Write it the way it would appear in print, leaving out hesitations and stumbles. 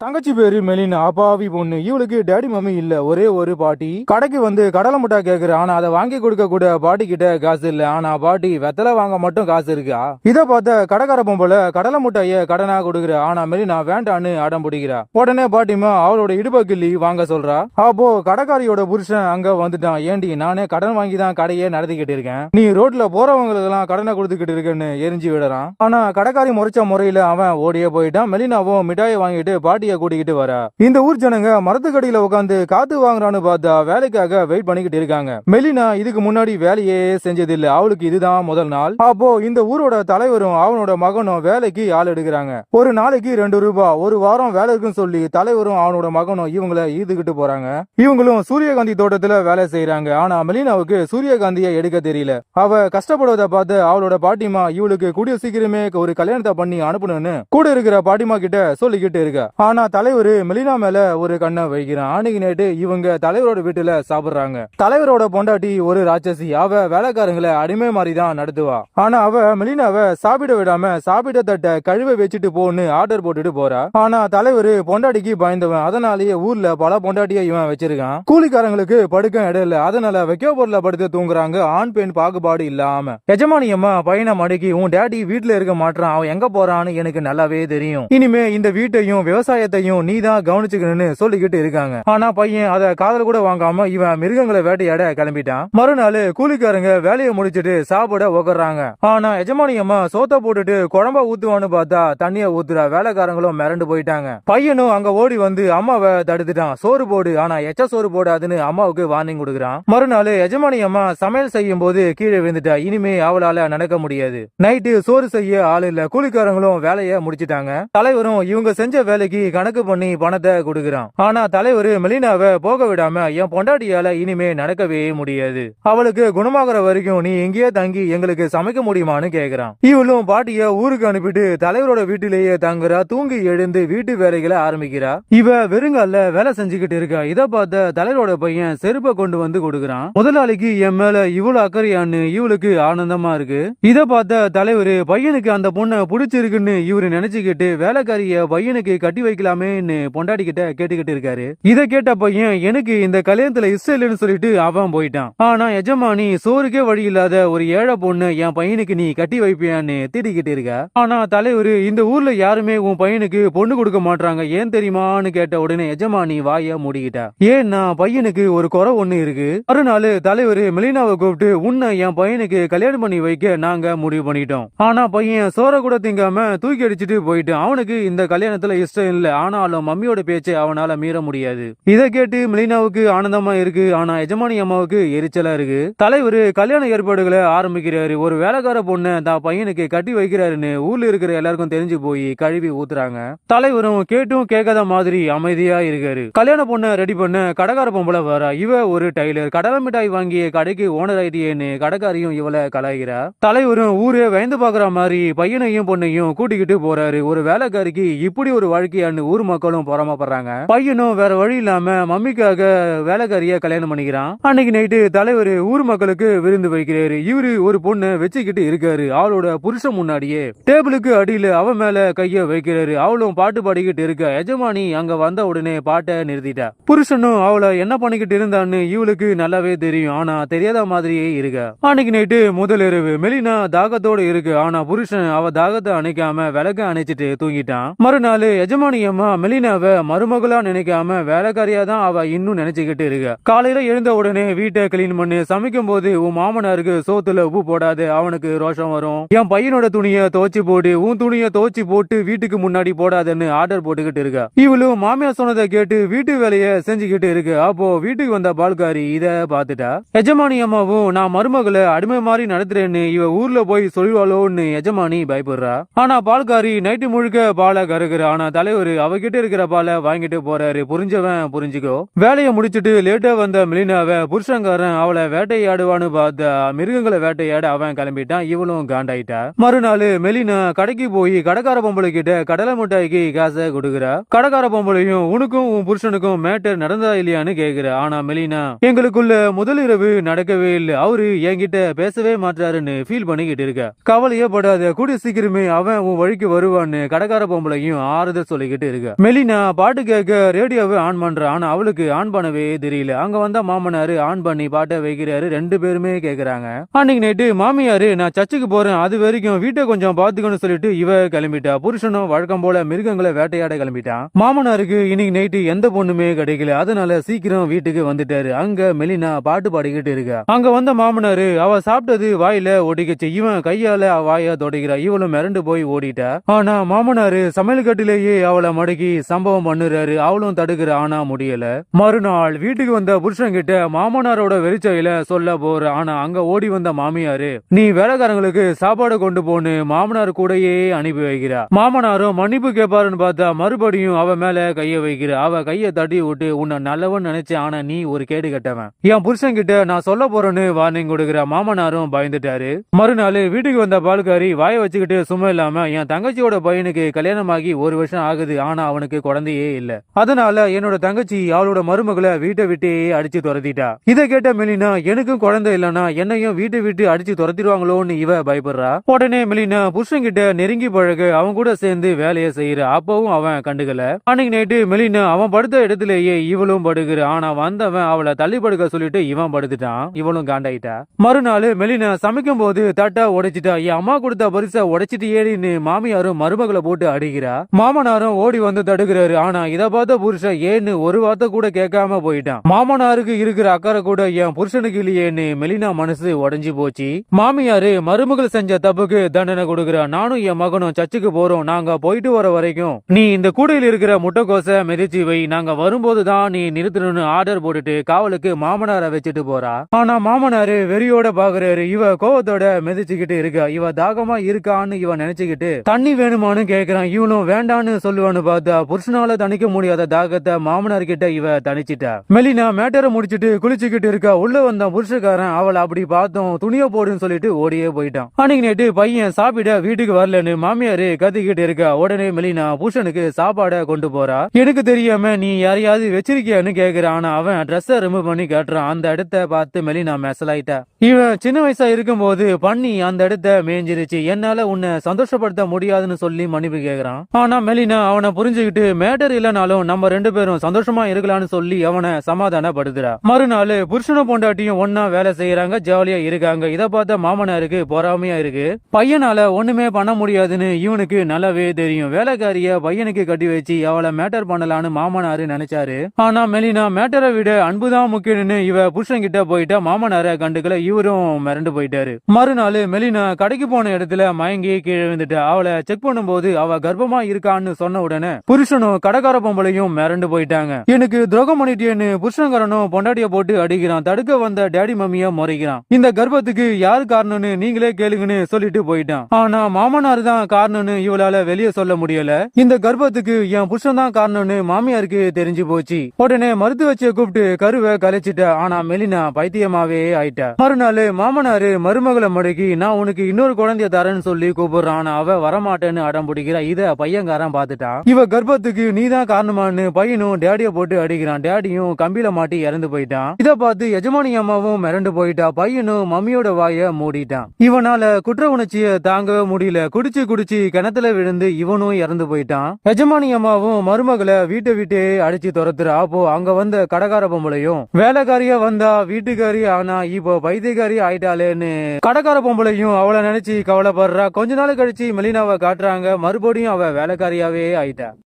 தங்கச்சி பேரு மெலினா, அப்பாவி பொண்ணு. இவளுக்கு டேடி மம்மி இல்ல, ஒரே ஒரு பாட்டி. கடைக்கு வந்து கடலை முட்டை கேக்குற, ஆனா அதை வாங்கி கொடுக்க கூட பாட்டி கிட்ட காசு இல்ல. ஆனா பாட்டி வெத்தலை வாங்க மட்டும் காசு இருக்கா. இத பார்த்த கடைக்கார பொம்பளை கடலை முட்டைய கடனா கொடுக்குற, ஆனா மெலினா வேண்டான்னு அடம் பிடிக்கிறா. உடனே பாட்டிமா அவளோட இடுப்ப கிள்ளி வாங்க சொல்றா. அப்போ கடைக்காரியோட புருஷன் அங்க வந்துட்டான். ஏண்டி, நானே கடன் வாங்கி தான் கடையே நடத்திக்கிட்டு இருக்கேன், நீ ரோட்ல போறவங்களுக்கு எல்லாம் கடனை கொடுத்துக்கிட்டு இருக்கேன்னு எரிஞ்சு விடுறான். ஆனா கடைக்காரி முறைச்ச முறையில அவன் ஓடியே போயிட்டான். மெலினாவும் மிட்டாயை வாங்கிட்டு பாட்டி கூட்டிக்கிட்டு வர இந்த ஊர் ஜனங்க மரத்துக்கடியில உட்காந்து காத்து வாங்குறான்னு பார்த்தா வேலைக்காக வெயிட் பண்ணிக்கிட்டு இருக்காங்க. மெலினா இதுக்கு முன்னாடி வேலையே செஞ்சதில்லை, அவளுக்கு இதுதான் முதல் நாள். அப்போ இந்த ஊரோட தலைவரும் அவனோட மகனும் வேலைக்கு ஆள் எடுக்கிறாங்க. ஒரு நாளைக்கு 2 ரூபாய், ஒரு வாரம் வேலை இருக்குன்னு சொல்லி தலைவரும் அவனோட மகனும் இவங்களை ஈதுகிட்டு போறாங்க. இவங்களும் சூரியகாந்தி தோட்டத்துல வேலை செய்யறாங்க. ஆனா மெலினாவுக்கு சூரியகாந்தியை எடுக்க தெரியல. அவ கஷ்டப்படுவதை பார்த்து அவளோட பாட்டிமா இவளுக்கு கூடிய சீக்கிரமே ஒரு கல்யாணத்தை பண்ணி அனுப்பணும்னு கூட இருக்கிற பாட்டிமா கிட்ட சொல்லிக்கிட்டு இருக்க. ஆனா தலைவர் மெலினா மேல ஒரு கண்ணை வைக்கிறான். அன்னைக்கு நைட்டு இவங்க தலைவரோட வீட்டுல சாப்பிடுறாங்க. தலைவரோட பொண்டாட்டி ஒரு ராட்சசி. அவ வேலைக்காரங்களை அடிமை மாதிரி தான் நடத்துவா. ஆனா அவ மெலினாவை சாப்பிட விடாம சாப்பிட தட்ட கழுவ வச்சுட்டு போன்னு ஆர்டர் போட்டுட்டு போறா. ஆனா தலைவர் பொண்டாட்டிக்கு பயந்தவன், அதனாலேயே ஊர்ல பல பொண்டாட்டிய இவன் வச்சிருக்கான். கூலிக்காரங்களுக்கு படுக்க இடம் இல்ல, அதனால வைக்க பொருளை படுத்து தூங்குறாங்க, ஆண் பெண் பாகுபாடு இல்லாம. எஜமானி அம்மா பையனை மடக்கி, உன் டேடி வீட்டுல இருக்க மாட்டான், அவன் எங்க போறான்னு எனக்கு நல்லாவே தெரியும், இனிமே இந்த வீட்டையும் விவசாயத்தையும் நீ தான் கவனிச்சுக்கணும்னு சொல்லிக்கிட்டு இருக்காங்க. ஆனா பையன் அத காதல கூட வாங்காம இவன் மிருகங்களை வேட்டையாட கிளம்பிட்டான். மறுநாள் கூலிக்காரங்க வேலையை முடிச்சிட்டு சாப்பிட உக்காடுறாங்க. ஆனா எஜமானி அம்மா சோத்த போட்டுட்டு குழம்பா ஊத்துவான்னு பார்த்தா தண்ணிய ஊத்துறா. வேலைக்காரங்களும் மிரண்டு போயிட்டாங்க. பையனும் அங்க ஓடி வந்து அம்மாவை தடுத்துட்டான். சோறு போடு, ஆனா எச்ச சோறு போடாதுன்னு அம்மாவுக்கு வார்னிங் கொடுக்குறான். மறுநாள் எஜமானி அம்மா சமையல் செய்யும் போது கீழே விழுந்துட்டா. இனிமே அவளால நடக்க முடியாது. நைட்டு சோறு செய்ய ஆள் இல்ல. கூலிக்காரங்களும் வேலையை முடிச்சிட்டாங்க. தலைவரும் இவங்க செஞ்ச வேலைக்கு கணக்கு பண்ணி பணத்தை கொடுக்கிறான். ஆனா தலைவர் மெலினாவை போக விடாம, என் பொண்டாட்டியால இனிமே நடக்கவே முடியாது, அவளுக்கு குணமாகற வரைக்கும் நீ எங்கேயே தங்கி எங்களுக்கு சமைக்க முடியுமான்னு கேக்குறான். இவளும் பாட்டிய ஊருக்கு அனுப்பிட்டு தலைவரோட வீட்டிலேயே தங்குறா. தூங்கி எழுந்து வீட்டு வேலைகளை ஆரம்பிக்கிறா. இவ வெறுங்கால வேலை செஞ்சுக்கிட்டு இருக்கா. இத பார்த்த தலைவரோட பையன் செருப்பை கொண்டு வந்து கொடுக்கறான். முதலாளிக்கு என் மேல இவ்வளவு அக்கறையான்னு இவளுக்கு ஆனந்தமா இருக்கு. இத பார்த்த தலைவர் பையனுக்கு அந்த பொண்ணை பிடிச்சிருக்குன்னு இவரு நினைச்சுக்கிட்டு வேலைக்காரிய பையனுக்கு கட்டி வைக்கலாமேன்னு பொண்டாடி கிட்ட கேட்டுக்கிட்டு இருக்காரு. இத கேட்ட பையன், எனக்கு இந்த கல்யாணத்துல இஷ்டம் இல்லைன்னு சொல்லிட்டு அவன் போயிட்டான். ஆனா எஜமானி சோறுக்கே வழி இல்லாத ஒரு ஏழை பொண்ணு என் பையனுக்கு நீ கட்டி வைப்பியான்னு திட்டிக்கிட்டு இருக்க. ஆனா தலைவர், இந்த ஊர்ல யாருமே உன் பையனுக்கு பொண்ணு கொடுக்க மாட்டாங்க, ஏன் தெரியுமான்னு கேட்ட உடனே எஜமானி வாய மூடிக்கிட்டா. ஏன்னா பையனுக்கு ஒரு குறை ஒண்ணு இருக்கு. மறுநாள் தலைவர் மெலினாவை கூப்பிட்டு, உன்னை என் பையனுக்கு கல்யாணம் பண்ணி வைக்க நாங்க முடிவு பண்ணிட்டோம். ஆனா பையன் சோற கூட திங்காம தூக்கி அடிச்சுட்டு போயிட்டான். அவனுக்கு இந்த கல்யாணத்துல இஷ்டம் இல்ல, ஆனாலும் மம்மியோட பேச்சை அவனால மீற முடியாது. இதை கேட்டு மெலினாவுக்கு ஆனந்தமா இருக்கு. ஆனா எஜமானி அம்மாவுக்கு எரிச்சலா இருக்கு. தலைவர் கல்யாண ஏற்பாடுகளை ஆரம்பிக்கிறாரு. ஒரு வேலைக்கார பொண்ணை தான் பையனுக்கு கட்டி வைக்கிறாருன்னு ஊர்ல இருக்கிற எல்லாருக்கும் தெரிஞ்சு போய் கழுவி ஊத்துறாங்க. தலைவரும் கேட்டும் கேட்காத மாதிரி அமைதியா இருக்காரு. கல்யாண பொண்ணை ரெடி பண்ண கடைக்கார பொம்பளை வரா. இவ ஒரு டைலர், கடலை மிட்டாய் வாங்கிய கடைக்கு ஓனர் ஆயிட்டியேன்னு கடைக்காரியும் இவளை கலாய்கிறா. தலைவரும் ஊரே வயந்து பாக்குற மாதிரி பையனையும் பொண்ணையும் கூட்டிக்கிட்டு போறாரு. ஒரு வேலைக்காரிக்கு இப்படி ஒரு வாழ்க்கையான்னு ஊர் மக்களும் பொறாமப்படுறாங்க. பையனும் வேற வழி இல்லாம மம்மிக்காக வேலைக்காரிய கல்யாணம் பண்ணிக்கிறான். அன்னைக்கு நைட்டு தலைவர் ஊர் மக்களுக்கு விருந்து வைக்கிறாரு. இவரு ஒரு பொண்ணு வச்சுக்கிட்டு இருக்காரு. அவளோட புருஷன் முன்னாடியே டேபிளுக்கு அடியில அவ மேல கைய வைக்கிறாரு. அவளும் பாட்டு பாடிக்கிட்டு இருக்க. எஜமானி அங்க வந்த உடனே பாட்டை நிறுத்திட்டா. புருஷனும் அவளை என்ன பண்ணிக்கிட்டு இருந்தான்னு இவளுக்கு நல்லாவே தெரியும். ஆனா தெரியாத மாதிரியே இருக்க. அன்னைக்கு நைட்டு முதல் இரவு. மெலினா தாகத்தோடு இருக்கு. ஆனா புருஷன் அவ தாகத்தை அணைக்காம விளக்க அணைச்சிட்டு தூங்கிட்டான். மறுநாள் எஜமானி அம்மா மெலினாவை மருமகளா நினைக்காம வேலைக்காரியா தான் அவ இன்னும் நினைச்சுக்கிட்டு இருக்க. காலையில எழுந்த உடனே வீட்டை கிளீன் பண்ணி சமைக்கும் போது, உன் மாமனாருக்கு சோத்துல உப்பு போடாது, அவனுக்கு ரோஷம் வரும், என் பையனோட துணியை துவச்சி போட்டு உன் துணியை துவச்சி போட்டு வீட்டுக்கு முன்னாடி போடாதுன்னு ஆர்டர் போட்டுக்கிட்டு இருக்க. இவளும் மாமியார் சொன்னதை கேட்டு வீட்டு வேலையை செஞ்சுக்கிட்டு இருக்கு. அப்போ வீட்டுக்கு வந்த பால்காரி இத பாத்துட்டா. எஜமானி அம்மாவும் நான் மருமகளை அடிமை மாதிரி நடத்துறேன்னு இவ ஊர்ல போய் சொல்லுவாளோன்னு எஜமானி பயப்படுறா. ஆனா பால்காரி நைட்டு முழுக்க பாலை கறக்குற. ஆனா தலைவர் அவகிட்ட இருக்கிற பாலை வாங்கிட்டு போறாரு. புரிஞ்சவன் புரிஞ்சுக்கோ. வேலையை முடிச்சிட்டு லேட்டா வந்த மெலினாவை புருஷங்காரன் அவளை வேட்டையாடுவான்னு பார்த்தா மிருகங்களை வேட்டையாட அவன் கிளம்பிட்டான். இவளும் காண்டாயிட்டா. மறுநாள் மெலினா கடைக்கு போய் கடைக்கார பொம்பளை கிட்ட கடலை மிட்டாய்க்கு காசை கொடுக்குறா. கடைக்கார பொம்பளையும் உனக்கும் உன் புருஷனுக்கும் மேட்டர் நடந்தா இல்லையான்னு கேக்குற. ஆனா மெலினா, எங்களுக்குள்ள முதல் இரவு நடக்கவே இல்லை, அவரு என்கிட்ட பேசவே மாட்டாருன்னு ஃபீல் பண்ணிக்கிட்டு இருக்க. கவலையே படாத, கூடிய சீக்கிரமே அவன் உன் வழிக்கு வருவான்னு கடைக்கார பொம்பளையும் ஆறுதல் சொல்லிக்கிட்டு கேட்டுக்கிட்டு இருக்க. மெலினா பாட்டு கேட்க ரேடியோவை ஆன் பண்றா. ஆனா அவளுக்கு ஆன் பண்ணவே தெரியல. அங்க வந்த மாமனாரு ஆன் பண்ணி பாட்டை வைக்கிறாரு. ரெண்டு பேருமே கேக்குறாங்க. அன்னைக்கு நைட்டு மாமியாரு நான் சர்ச்சுக்கு போறேன், அது வரைக்கும் வீட்டை கொஞ்சம் பாத்துக்கணும்னு சொல்லிட்டு இவ கிளம்பிட்டா. புருஷனும் வழக்கம் போல மிருகங்களை வேட்டையாட கிளம்பிட்டான். மாமனாருக்கு இன்னைக்கு நைட்டு எந்த பொண்ணுமே கிடைக்கல. அதனால சீக்கிரம் வீட்டுக்கு வந்துட்டாரு. அங்க மெலினா பாட்டு பாடிக்கிட்டு இருக்கா. அங்க வந்த மாமனாரு அவ சாப்பிட்டது வாயில ஒடிக்கச்சு. இவன் கையால வாய தொடைக்கிறா. இவளும் மிரண்டு போய் ஓடிட்டா. ஆனா மாமனாரு சமையல் கட்டிலேயே அவளை மடக்கி சம்பவம் பண்ணுறாரு. அவளும் தடுக்கிற. ஆனா முடியல. மறுநாள் வீட்டுக்கு வந்த புருஷன் கிட்ட மாமனாரோட வெறிச்சையில சொல்ல போற. ஆனா அங்க ஓடி வந்த மாமியாரு நீ வேலைக்காரங்களுக்கு சாப்பாடு கொண்டு போன்னு மாமனார் கூடயே அனுப்பி வைக்கிறா. மாமனாரும் மன்னிப்பு கேட்பாருன்னு பார்த்தா மறுபடியும் அவ மேல கைய வைக்கிற. அவ கைய தட்டி விட்டு உன்னை நல்லவன் நினைச்சேன், ஆனா நீ ஒரு கேடு கட்டவன், என் புருஷன் கிட்ட நான் சொல்ல போறேன்னு வார்னிங் கொடுக்கிற. மாமனாரும் பயந்துட்டாரு. மறுநாள் வீட்டுக்கு வந்த பால்காரி வாய வச்சுக்கிட்டு சும்மா இல்லாம என் தங்கச்சியோட பையனுக்கு கல்யாணமாகி 1 வருஷம் ஆகுது, ஆனா அவனுக்கு குழந்தையே இல்ல. அதனால என்னோட தங்கச்சி அவளோட மருமகளை வீட்டை விட்டே அடிச்சு துரத்திட்டா. இதை கேட்ட மெலினா எனக்கும் குழந்தை இல்லனா என்னையும் வீட்டை விட்டு அடிச்சு துரத்திடுவாங்களோன்னு இவ பயப்படுறா. உடனே மெலினா புருஷன் கிட்ட நெருங்கி பழக அவன் கூட சேர்ந்து வேலையை செய்யற. அப்பவும் அவன் கண்டுக்கல. அன்னைக்கு நைட்டு மெலினா அவன் படுத்த இடத்திலேயே இவளும் படுகிற. ஆனா வந்தவன் அவளை தள்ளி படுக்க சொல்லிட்டு இவன் படுத்துட்டான். இவளும் காண்டாயிட்டா. மறுநாள் மெலினா சமைக்கும் போது தட்டா உடைச்சிட்டா. என் அம்மா கொடுத்த பரிசை உடைச்சிட்டு ஏறின்னு மாமியாரும் மருமகளை போட்டு அடிக்கிறா. மாமனாரும் ஓடி வந்து தடுக்கிறாரு. ஆனா இத பார்த்த புருஷன் ஏன்னு ஒரு வார்த்தை கூட கேட்காம போயிட்டான். மாமனாருக்கு இருக்கிற அக்கறை கூட என் புருஷனுக்கு இல்லையேன்னு மெலினா மனசு உடைஞ்சு போச்சு. மாமியாரு மருமகள் செஞ்ச தப்புக்கு தண்டனை கொடுக்கிறா. நானும் என் மகனும் சர்ச்சுக்கு போறோம், நாங்க போயிட்டு வர வரைக்கும் நீ இந்த கூடையில் இருக்கிற முட்டைக்கோசை மிதிச்சு வை, நாங்க வரும்போதுதான் நீ நிறுத்தணும்னு ஆர்டர் போட்டுட்டு காவலுக்கு மாமனாரை வச்சுட்டு போறா. ஆனா மாமனாரு வெறியோட பாக்குறாரு. இவ கோவத்தோட மிதிச்சுக்கிட்டு இருக்கா. இவ தாகமா இருக்கான்னு இவ நினைச்சுக்கிட்டு தண்ணி வேணுமான்னு கேக்குறான். இவனும் வேண்டான்னு சொல்லுவான்னு பார்த்தா புருஷனால தணிக்க முடியாத தாகத்தை மாமனார் கிட்ட இவ தணிச்சிட்டா. மெலினா மேட்டரை முடிச்சிட்டு குளிச்சுக்கிட்டு இருக்கா. உள்ள வந்த புருஷக்காரன் அவளை அப்படி பார்த்தோம் துணிய போடுன்னு சொல்லிட்டு ஓடியே போயிட்டான். அன்னைக்கு நைட்டு பையன் சாப்பிட வீட்டுக்கு வரலன்னு மாமியாரு கத்திக்கிட்டு இருக்கா. உடனே மெலினா புருஷனுக்கு சாப்பாட கொண்டு போறா. எனக்கு தெரியாம நீ யாரையாவது வச்சிருக்கியான்னு கேக்குறான். ஆனா அவன் ட்ரெஸ்ஸை ரிமூவ் பண்ணி காட்டுறான். அந்த இடத்த பார்த்து மெலினா மெசலாயிட்டா. இவன் சின்ன வயசா இருக்கும் போது பண்ணி அந்த இடத்த மேஞ்சிருச்சு, என்னால உன்னை சந்தோஷப்படுத்த முடியாதுன்னு சொல்லி மன்னிப்பு கேக்குறான். ஆனா மெலினா அவனை புரிஞ்சுக்கிட்டு மேட்டர் இல்லனாலும் நம்ம 2 பேரும் சந்தோஷமா இருக்கலாம்னு சொல்லி அவனை சமாதானப்படுத்துறா. மறுநாள் புருஷனும் பொண்டாட்டியும் ஒன்னா வேலை செய்யறாங்க, ஜாலியா இருக்காங்க. இத பார்த்த மாமனாருக்கு பொறாமையா இருக்கு. பையனால ஒண்ணுமே பண்ண முடியாதுன்னு இவனுக்கு நல்லாவே தெரியும். வேலைக்காரிய பையனுக்கு கட்டி வச்சு அவளை மேட்டர் பண்ணலான்னு மாமனாரு நினைச்சாரு. ஆனா மெலினா மேட்டரை விட அன்புதான் முக்கியம்னு இவ புருஷன் கிட்ட போயிட்டா. மாமனார கண்டுக்கல. இவரும் மிரண்டு போயிட்டாரு. மறுநாள் மெலினா கடைக்கு போன இடத்துல மயங்கி கீழே விழுந்துட்டா. அவளை செக் பண்ணும்போது அவ கர்ப்பமா இருக்கான்னு சொன்ன உடனே புருஷனும் கடைக்கார பொம்பளையும் மிரண்டு போயிட்டாங்க. எனக்கு துரோகம் பண்ணிட்டேன்னு புருஷன்காரனும் பொண்டாட்டிய போட்டு அடிக்கிறான். தடுக்க வந்த டேடி மம்மிய முறைக்கிறான். இந்த கர்ப்பத்துக்கு யாரு காரணம்னு நீங்களே கேளுங்கன்னு சொல்லிட்டு போயிட்டான். ஆனா மாமனார் தான் காரணம்னு இவளால வெளியே சொல்ல முடியல. இந்த கர்ப்பத்துக்கு என் புருஷன் தான் காரணம்னு மாமியாருக்கு தெரிஞ்சு போச்சு. உடனே மருத்துவச்சியை கூப்பிட்டு கருவை கலைச்சிட்டா. ஆனா மெலினா பைத்தியமாவே ஆயிட்டா. மறுநாள் மாமனாரு மருமகளை முடக்கி நான் உனக்கு இன்னொரு குழந்தைய தரேன்னு சொல்லி கூப்பிடுறான். ஆனா அவ வரமாட்டேன்னு அடம் பிடிக்கிறா. இத பையன்காரன் பாத்துட்டான். இவ கர்ப்பத்துக்கு நீதான் காரணமானு பையனும் டேடிய போட்டு அடிக்கிறான். டேடியும் கம்பியில மாட்டி இறந்து போயிட்டான். இத பார்த்து எஜமானி அம்மாவும் மிரண்டு போயிட்டா. பையனும் மம்மியோட வாய மூடிட்டான். இவனால குற்ற உணர்ச்சிய தாங்கவே முடியல. குடிச்சு குடிச்சு கிணத்துல விழுந்து இவனும் இறந்து போயிட்டான். எஜமானி அம்மாவும் மருமகளை வீட்டை விட்டே அடிச்சு துரத்துறா. அப்போ அங்க வந்த கடைக்கார பொம்பளையும் வேலைக்காரியா வந்தா வீட்டுக்காரி ஆனா இப்போ பைத்தியக்காரி ஆயிட்டாலேன்னு கடைக்கார பொம்பளையும் அவளை நினைச்சு கவலைப்படுறா. கொஞ்ச நாள் கழிச்சு மெலினாவை காட்டுறாங்க. மறுபடியும் அவ வேலைக்காரியாவே ஆயிட்டா.